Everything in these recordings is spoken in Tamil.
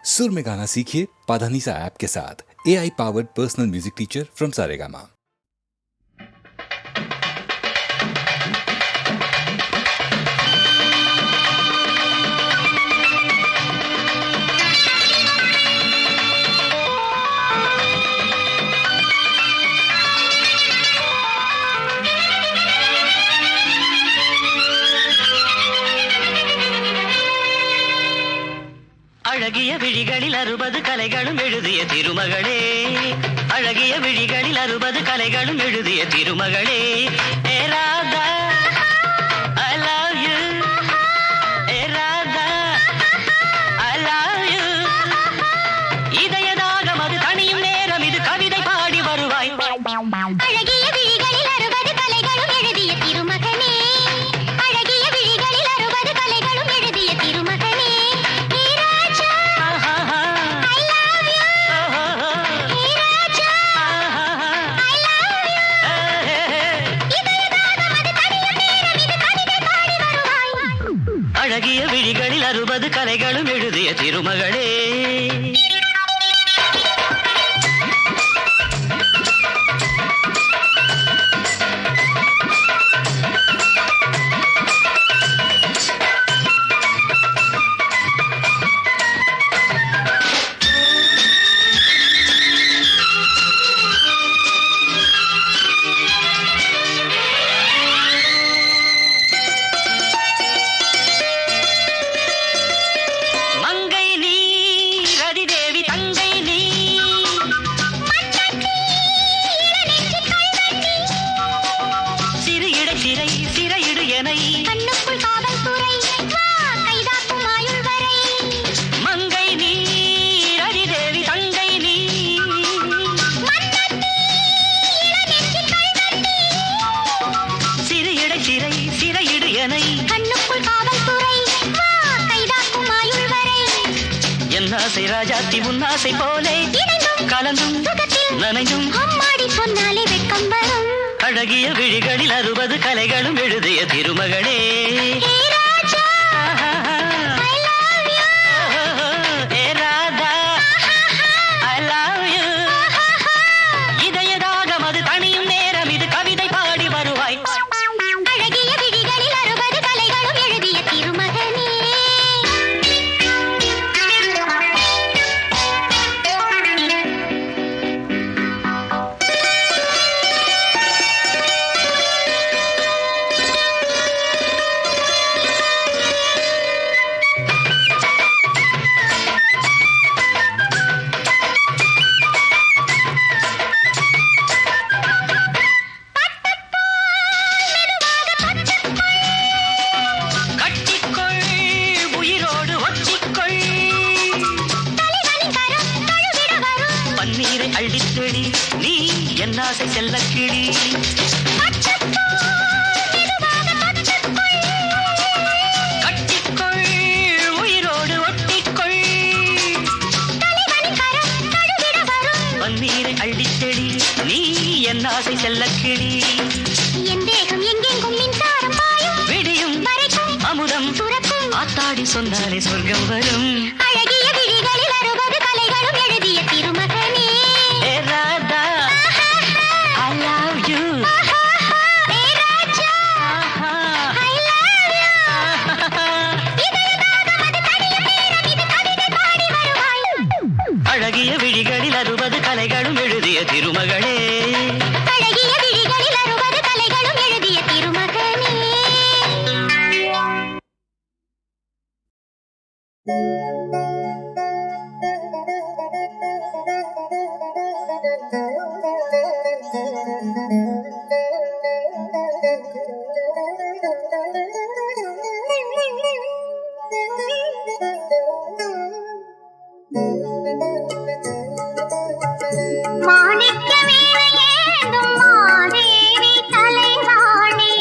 सुर में गाना सीखिए पाधानीसा ऐप के साथ। AI powered personal music teacher from Saregama. அழகிய விழிகளில் 60 கலைகளும் எழுதிய திருமகளே, அழகிய விழிகளில் 60 கலைகளும் எழுதிய திருமகளே. ஏ ராதா ஐ லவ் யூ, ஏ ராதா ஐ லவ் யூ. இதயதாகம் அது தனியும் நேரம், இது கவிதை பாடி வருவாய். அழகிய விழிகளில் 60 கலைகளும் எழுதிய திருமகனே, அழகிய விழிகளில் 60 கலைகளும் எழுதிய திருமகனே. Hey Raja I love you, hey Raja I love you. இதயதாகம் அது தனியும் நேரம், இது கவிதை பாடி வருவாய். அழகிய விழிகளில் 60 கலைகளும் எழுதிய திருமகளே. மங்கை நீ ரதிதேவி தங்கை நீ, சிறு இடை சிறை சிறையிடு எனை. கண்ணுக்குள் காவல்துறை வா கைதாக்கும் ஆயுள் வரை. மங்கை நீ ரதிதேவி தங்கை நீ, சிறு இடை சிறை சிறையிடு எனை. கண்ணுக்குள் காவல்துறை வா கைதாக்கும் ஆயுள் வரை. என் ஆசை ராஜாத்தி உன் ஆசை போலே இணைந்தும் கலந்தும் சுகத்தில் நனைந்தும். அம்மாடி சொன்னாலே வெட்கம் வரும். அழகிய விழிகளில் 60 கலைகளும் எழுதிய திருமகளே. Hey Raja I love you, ஏ ராதா ஐ லவ் யூ. இதயதாகம் அது தனியும் நேரம், இது கவிதை பாடி வருவாய். அழகிய விழிகளில் 60 கலைகளும் எழுதிய திருமகனே. கட்டிக்கொள் உயிரோடு ஒட்டிக்கொள், தலைவனின் கரம் தழுவிட வரும். பன்னீரை அள்ளித் தெளி, நீ என் ஆசை செல்லக் கிளி. கட்டிக்கொள் உயிரோடு ஒட்டிக்கொள், தலைவனின் கரம் தழுவிட வரும். பன்னீரை அள்ளித் தெளி, நீ என் ஆசை செல்லக் கிளி. என் தேகம் எங்கெங்கும் மின்சாரம் பாயும். விடியும் வரைக்கும் அமுதம் துறக்கும். ஆத்தாடி சொன்னாலே சொர்க்கம் வரும். அழகிய விழிகளில் 60 கலைகளும் எழுதிய திருமகனே. ஏ Radha I love you, hey Raja I love you. இதயதாகம் அது தனியும் நேரம், இது கவிதை பாடி வருவாய். அழகிய விழிகளில் 60 கலைகளும் எழுதிய திருமகளே. அழகிய விழிகளில் 60 கலைகளும் எழுதிய திருமகனே. மாணிக்க வீணையேந்தும் மாதேவி தலைவாணி,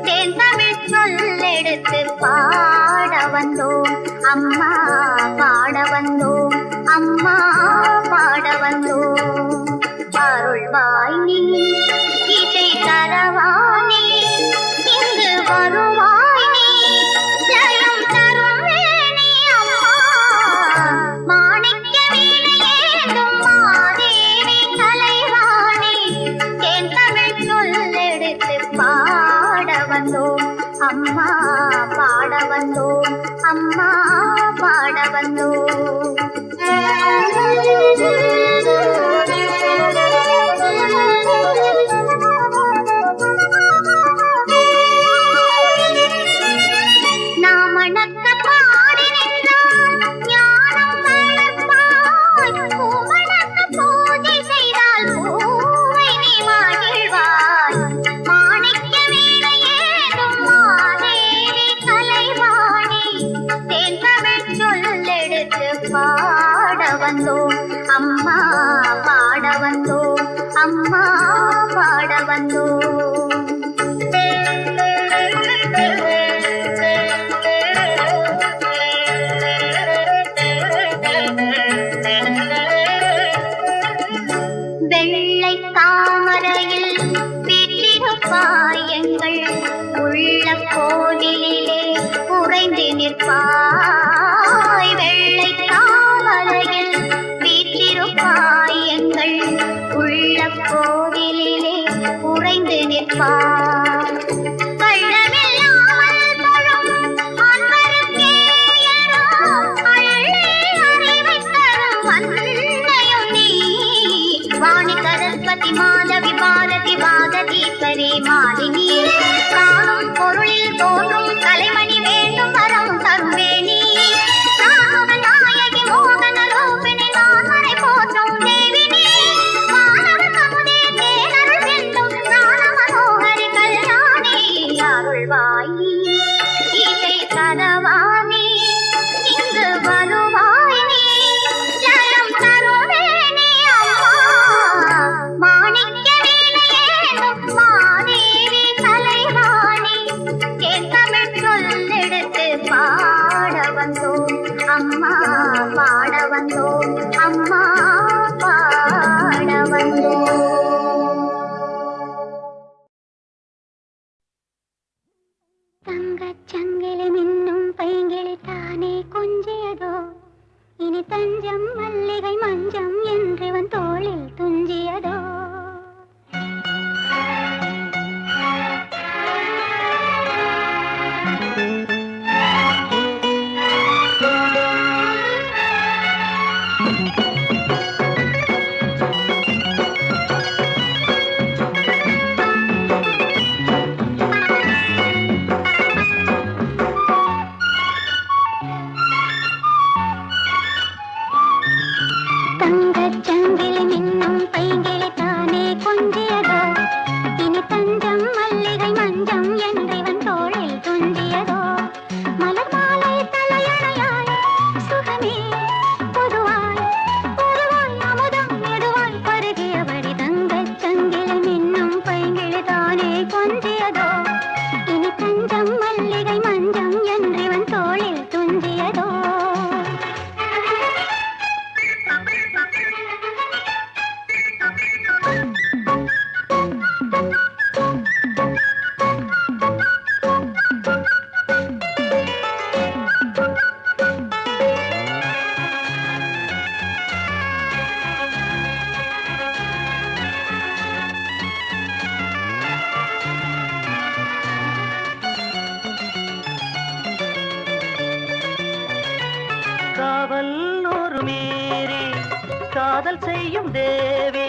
தேன் தமிழ் சொல்லெடுத்து பாட வந்தோம் அம்மா, பாட வந்தோம் அம்மா, பாட வந்தோம். அருள்வாய் நீ இசை தரவானே, இங்கு வருவாய் நீ ஜெயம் தரும் வேணி அம்மா. மாணி அம்மா பாட வந்தோம், அம்மா பாட வந்தோம். வெள்ளை தாமரையில் வீற்றிருப்பாய் எங்கள் உள்ள கோவிலிலே உறைந்து நிற்பாய். வெள்ளை தாமரையில் வீற்றிருப்பாய் எங்கள் உள்ள கோவிலிலே உறைந்து நிற்பாய். மாதவி பாரதி வாகதீஸ்வரி மாலினி காணும் பொருளில் தோன்றும் கலைமணி வேண்டும் வரம் தருவேணி நாயகி மோகன ரூபிணி நான்மறை போற்றும் தேவினி மாணவ கமுதே தேனருள் செல்லும் ஞான மனோகரி கல்யாணி அருள்வாயி இசை தரவாணி இங்கு வருவாய் நீ ஜயம் தருவேணி அம்மா மாணிக்க வீணையேனும் மாதேவி கலைவாணி கேட்கமிழ் சொல்லெடுத்து பாட வந்தோம், அம்மா பாட வந்தோம், அம்மா பாட வந்தோம். தங்கச் சங்கிலி மின்னும் பைங்கிளி தானே கொஞ்சியதோ இனி தஞ்சம் மல்லிகை மஞ்சம் என்றவன் தோளில் துஞ்சியதோ. காவல் ஒரு மீறி காதல் செய்யும் தேவி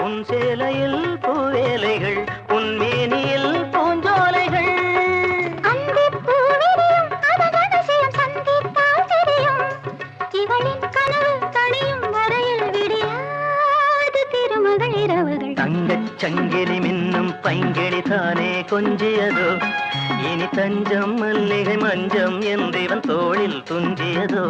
உன் சேலையில் பூவேலைகள் உன் மேனியில் பூஞ்சோலைகள் தங்கச் சங்கிலி மின்னும் பைங்கிளி தானே கொஞ்சியதோ இனி தஞ்சம் மல்லிகை மஞ்சம் என்றவன் தோளில் துஞ்சியதோ.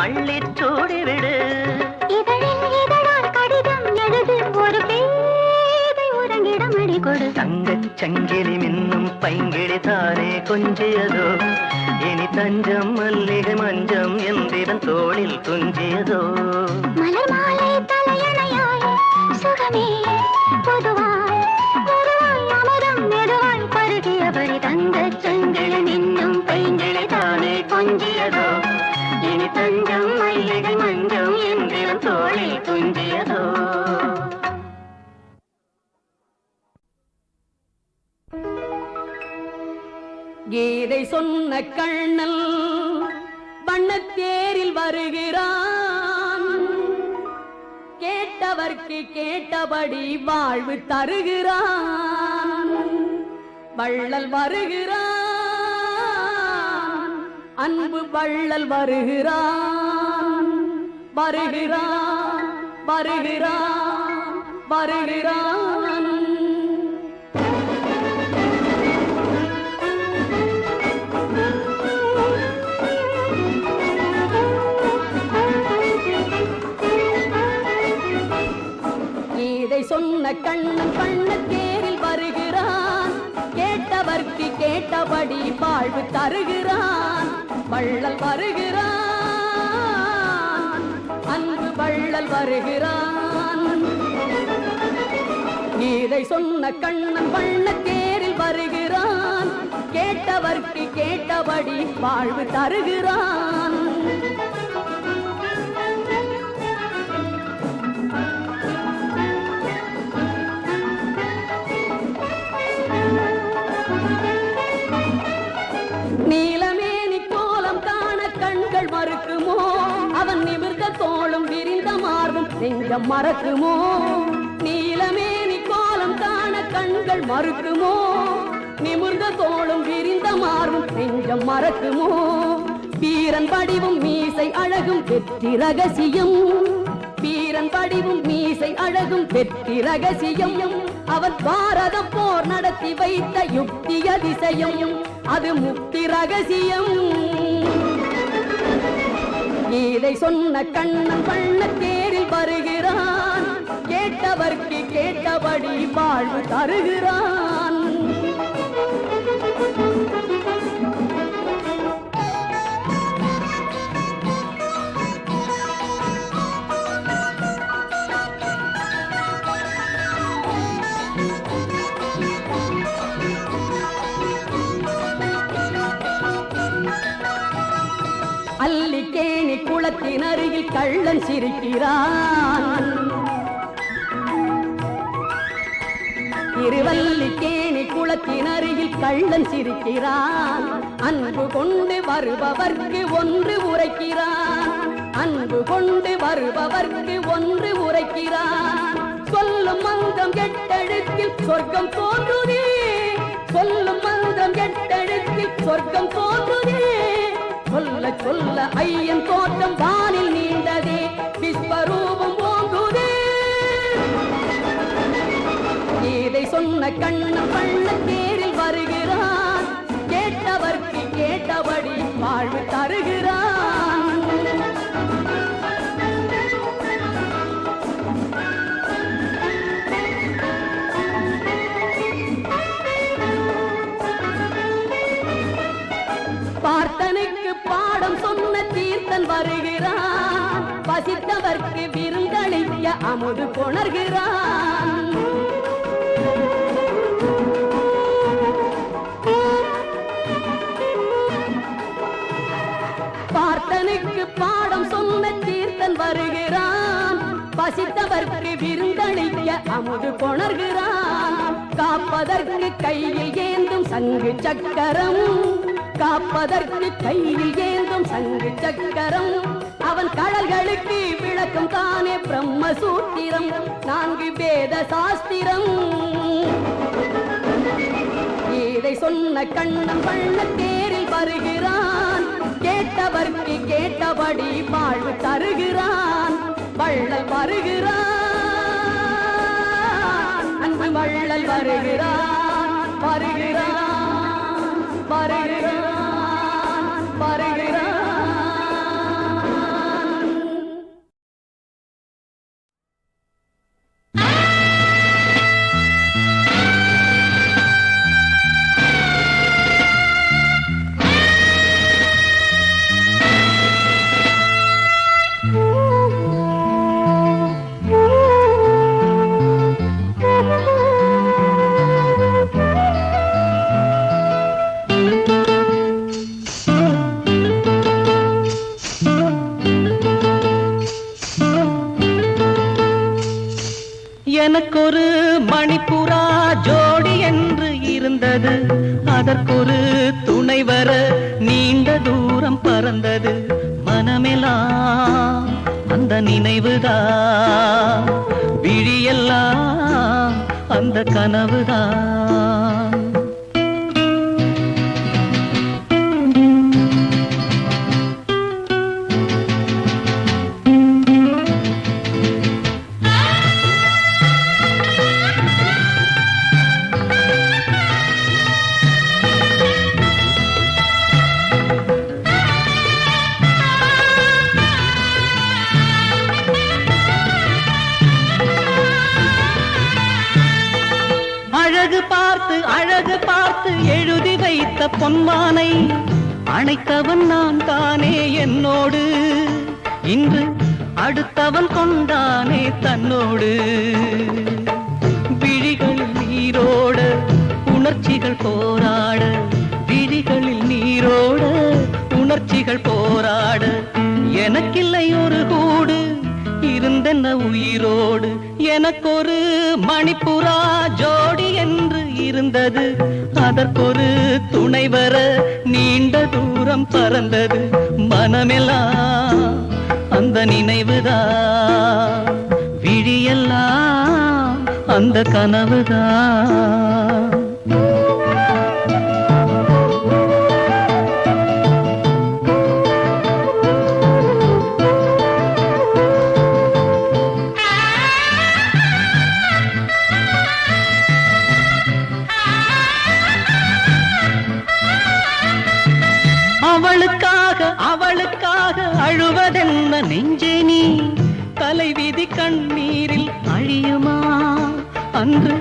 அள்ளிச் சூடிவிடு. இதழில் இதழால் கடிதம் எழுது ஒரு பேதை உறங்கிடம் அடி கொடு. தங்கச் சங்கிலி மின்னும் பைங்கிழி தானே கொஞ்சியதோ, இனி தஞ்சம் மல்லிகை மஞ்சம் என்றிவன் தோளில் துஞ்சியதோ. மலர் மாலை தலையணையாய் சுகமே பொதுவாய் பொதுவாய் அமுதம் மெதுவாய் பருகியபடி தங்கச் சங்கிலி மின்னும் பைங்கிழி தானே கொஞ்சியதோ, இனி தஞ்சம் மல்லிகை மஞ்சம் என்றிவன் தோளில் துஞ்சியதோ. கீதை சொன்ன கண்ணல் வண்ணத்தேரில் வருகிறான், கேட்டவர்க்கு கேட்டபடி வாழ்வு தருகிறான். வள்ளல் வருகிறான், அன்பு வள்ளல் வருகிறான், வருகிறான் வருகிறான் வருகிறான். சொன்ன கண்ணன் பண்ணத்தேரில் வருகிறான், கேட்டவர்க்கு கேட்டபடி வாழ்வு தருகிறான். வள்ளல் வருகிறான், அன்பு வள்ளல் வருகிறான். கீதை சொன்ன கண்ணன் பண்ணத்தேரில் வருகிறான், கேட்டவர்க்கு கேட்டபடி வாழ்வு தருகிறான். நீலமேனி கோலம் காண கண்கள் மறுக்குமோ, அவன் நிமிர்ந்த தோளும் விரிந்த மார்பும் நெஞ்சம் மறக்குமோ. நீலமேனி கோலம் காண கண்கள் மறுக்குமோ, நிமிர்ந்த தோளும் விரிந்த மார்பும் நெஞ்சம் மறக்குமோ. வீரன் படிவும் மீசை அழகும் வெற்றி ரகசியம், வீரன் படிவும் மீசை அழகும் வெற்றி ரகசியம். அவர் பாரத போர் நடத்தி வைத்த யுக்தி அதிசயம், அது முக்தி ரகசியம். கீதை சொன்ன கண்ணன் பண்ணத்தேரில் வருகிறான், கேட்டவர்க்கு கேட்டபடி வாழ்வு தருகிறான். அல்லிக்கேணி குளத்தின் அருகில் கள்ளன் சிரிக்கிறான், திருவல்லிக்கேணி குளத்தின் அருகில் கள்ளன் சிரிக்கிறான். அன்பு கொண்டு வருபவர்க்கு ஒன்று உரைக்கிறான், அன்பு கொண்டு வருபவர்க்கு ஒன்று உரைக்கிறான். சொல்லும் மந்திரம் கெட்டெழுத்தில் சொர்க்கம் தோன்றுதே, சொல்லும் மந்திரம் கெட்டெழுத்தில் சொர்க்கம் தோன்றுதே. சொல்ல சொல்ல ஐயன் தோட்டம் வானில் நீண்டதே, விஸ்வரூபம் ஓங்குதே. கீதை சொன்ன கண்ணன் பண்ணத்தேரில் வருகிறான், கேட்டவர்க்கு கேட்டபடி வாழ்வு தருகிறான். பார்த்தனுக்கு பாடம் சொன்ன தீர்த்தன் வருகிறான், பசித்தவர்க்கு விருந்தளிக்க அமுது கொணர்கிறான். பார்த்தனுக்கு பாடம் சொன்ன தீர்த்தன் வருகிறான், பசித்தவர்க்கு விருந்தளிக்க அமுது கொணர்கிறான். காப்பதற்கு கையில் ஏந்தும் சங்கு சக்கரம், காப்பதற்கு கையில் ஏந்தும் சங்கு சக்கரம். அவன் கடல்களுக்கு விளக்கம் தானே பிரம்மசூத்திரம், 4 வேத சாஸ்திரம். இதை சொன்ன கண்ணன் பண்ணத்தேரில் வருகிறான், கேட்டவர்க்கு கேட்டபடி வாழ்வு தருகிறான். வள்ளல் வருகிறான், அன்பு வள்ளல் வருகிறான், வருகிறான் வருகிறான் வருகிறான். எனக்கொரு மணிப்புறா ஜோடி என்று இருந்தது, அதற்கொரு துணை வர நீண்ட தூரம் பறந்தது. மனமெல்லாம் அந்த நினைவுதான், விழியெல்லாம் அந்த கனவுதான். அழகு பார்த்து எழுதி வைத்த பொன்மானை அணைத்தவன் நான் தானே என்னோடு, இன்று அடுத்தவன் கொண்டானே தன்னோடு. விழிகளில் நீரோட உணர்ச்சிகள் போராட, விழிகளில் நீரோட உணர்ச்சிகள் போராட, எனக்கில்லை ஒரு கூடு இருந்தென்ன உயிரோடு. எனக்கொரு மணிப்புறா ஜோடி என்று இருந்தது, அதற்கொரு துணை வர நீண்ட தூரம் பறந்தது. மனமெல்லாம் அந்த நினைவுதான், விழியெல்லாம் அந்த கனவுதான். அவளுக்காக அழுவதென்ன நெஞ்சே நீ, தலைவிதி கண்ணீரில் அழியுமா? அன்று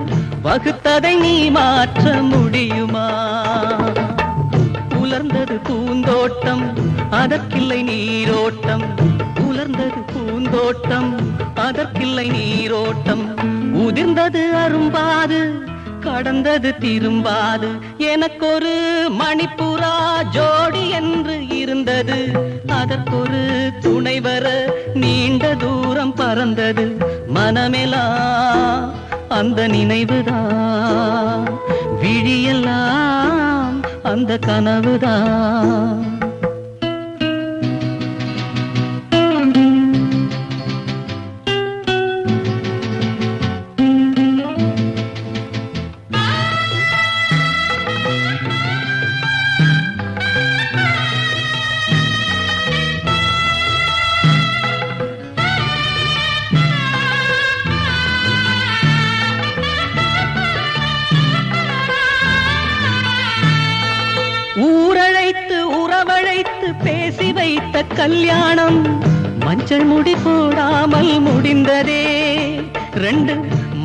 வகுத்ததை நீ மாற்ற முடியுமா? உலர்ந்தது பூந்தோட்டம் அதற்கில்லை நீரோட்டம், உலர்ந்தது பூந்தோட்டம் அதற்கில்லை நீரோட்டம். உதிர்ந்தது அரும்பாது கடந்தது திரும்பாது. எனக்கொரு மணிப்புறா ஜோடி என்று இருந்தது, அதற்கொரு துணை வர நீண்ட தூரம் பறந்தது. மனமெல்லாம் அந்த நினைவுதான், விழியெல்லாம் அந்த கனவுதான். ஊரழைத்து உறவழைத்து பேசி வைத்த கல்யாணம் மஞ்சள் முடி போடாமல் முடிந்ததே, ரெண்டு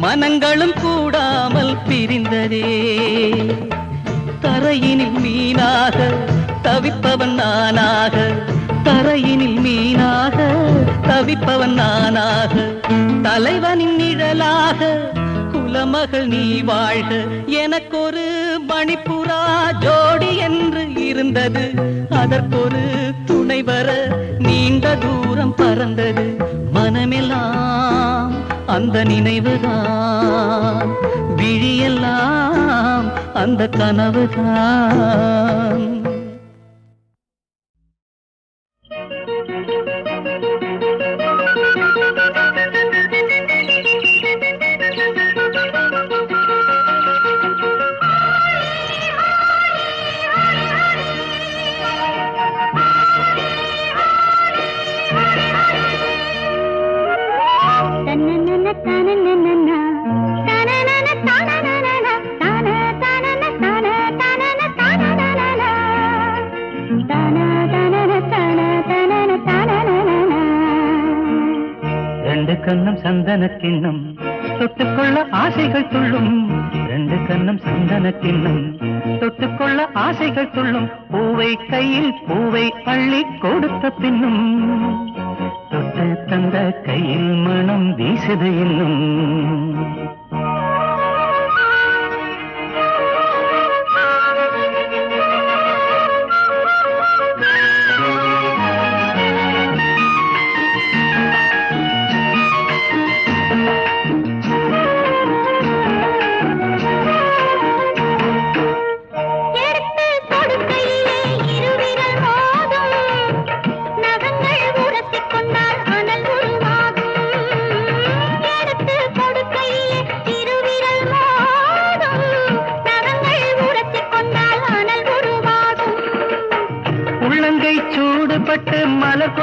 மனங்களும் கூடாமல் பிரிந்ததே. தரையினில் மீனாக தவிப்பவன் நானாக, தரையினில் மீனாக தவிப்பவன் நானாக. தலைவனின் நிழலாக குலமகள் நீ வாழ்க. எனக்கொரு மணிப்புறா ஜோடி என்று இருந்தது, அதற்கொரு துணை வர நீண்ட தூரம் பறந்தது. மனமெல்லாம் அந்த நினைவுதான், விழியெல்லாம் அந்த கனவுதான். ரெண்டு கண்ணம் சந்தன கிண்ணம் தொட்டுக்கொள்ள ஆசைகள் துள்ளும், ரெண்டு கண்ணம் சந்தன கிண்ணம் தொட்டுக்கொள்ள ஆசைகள் துள்ளும். பூவை கையில் பூவை அள்ளி கொடுத்த பின்னும், தொட்டு தந்த கையில் மனம் வீசுது இன்னும்.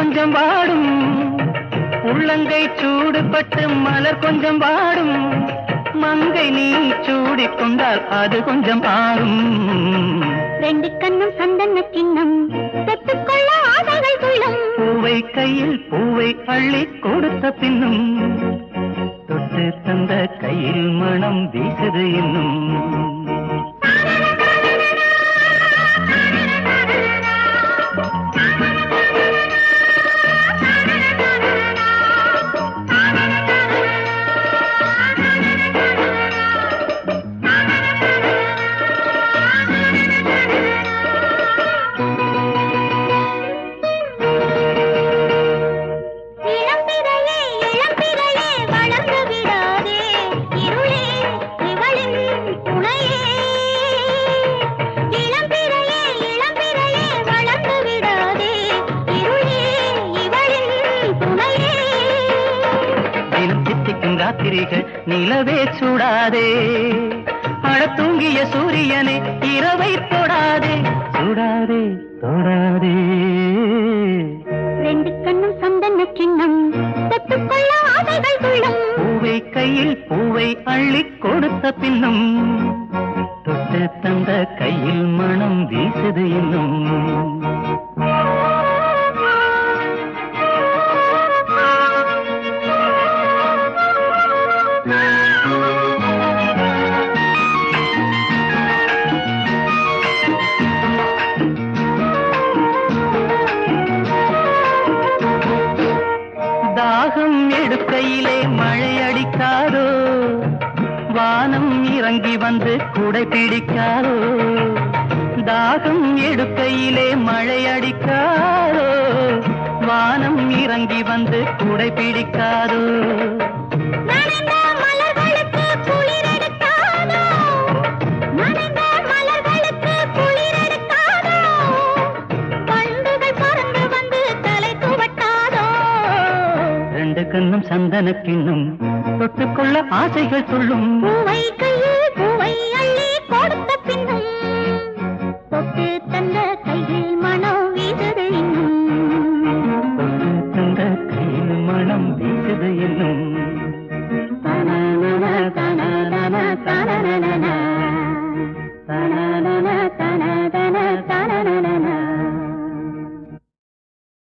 கொஞ்சம் வாடும், உள்ளங்கை சூடுபட்டு மலர் கொஞ்சம் வாடும், மங்கை நீ சூடிக் கொண்டால் அது கொஞ்சம் ஆறும். ரெண்டு கண்ணும் சந்தன கிண்ணம் தொட்டுக்கொள்ள ஆசைகள் துள்ளும். பூவை கையில் பூவை அள்ளி கொடுத்த பின்னும் தொட்டு தந்த கையில் மனம் வீசுது இன்னும். ராத்திரிகள் நிலவே சூடாதே, அட தூங்கிய சூரியனே இரவை தொடாதே, சூடாதே தொடாதே. ரெண்டு கண்ணும் சந்தன கிண்ணம் தொட்டுக்கொள்ள ஆசைகள் துள்ளும். பூவை கையில் பூவை அள்ளி கொடுத்த பின்னும் தொட்டு தந்த கையில் மனம் வீசுது இன்னும். தாகம் எடுக்கையிலே மழை அடிக்காதோ, வானம் இறங்கி வந்து குடை பிடிக்காதோ. தாகம் எடுக்கையிலே மழை அடிக்காதோ, வானம் இறங்கி வந்து குடை பிடிக்காதோ. கண்ணும் சந்தன கிண்ணும் தொட்டுக்கொள்ள ஆசைகள் துள்ளும். பூவை கையில் பூவை அள்ளி கொடுத்த பின்னும் தொட்டு தந்த கையில் மனம் வீசுது இன்னும். தொட்டு தந்த கையில் மனம் வீசுது இன்னும். தனனன தனனன தனனன தனனன தனனன